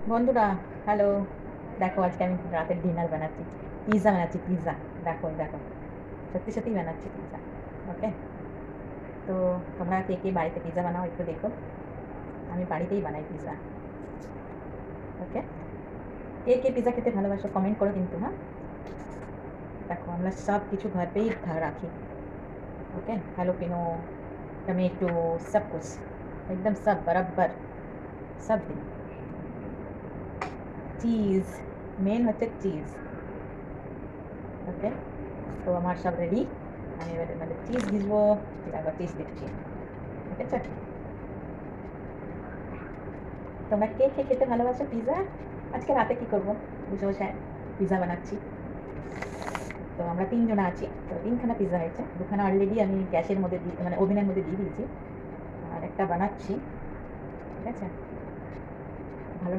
বন্ধুরা, হ্যালো। দেখো, আজকে আমি রাতের ডিনার বানাচ্ছি। পিৎজা বানাচ্ছি, পিৎজা। দেখো, দেখো। সত্যি, সত্যিই বানাচ্ছি পিৎজা। ওকে? তো তোমরা কে, কে বাড়িতে পিৎজা বানাও একটু দেখো। আমি বাড়িতেই বানাই পিৎজা। ওকে? কে, কে পিৎজা খেতে ভালোবাসো কমেন্ট করো কিন্তু, হ্যাঁ? দেখো, আমরা সব কিছু घर पे ही রাখি। ओके? हैलोपिनो, टमेटो, सब कुछ एकदम सब बराबर सब দিই। চিজ, মেন হচ্ছে চিজ। ওকে? তো আমার সব রেডি। আমি এবারে মানে চিজ ভিজবো। তারপর চিজ দিচ্ছি। ঠিক আছে? তোমরা কে কে খেতে ভালোবাসো পিৎজা? আজকে রাতে কি করব? বসে বসে পিৎজা বানাচ্ছি। তো আমরা ৩ জনা আছি। তো ৩ খানা পিৎজা হয়েছে। ২ খানা অলরেডি আমি গ্যাসের মধ্যে মানে ওভেনের মধ্যে দিয়ে দিয়েছি। আর একটা বানাচ্ছি। ঠিক আছে?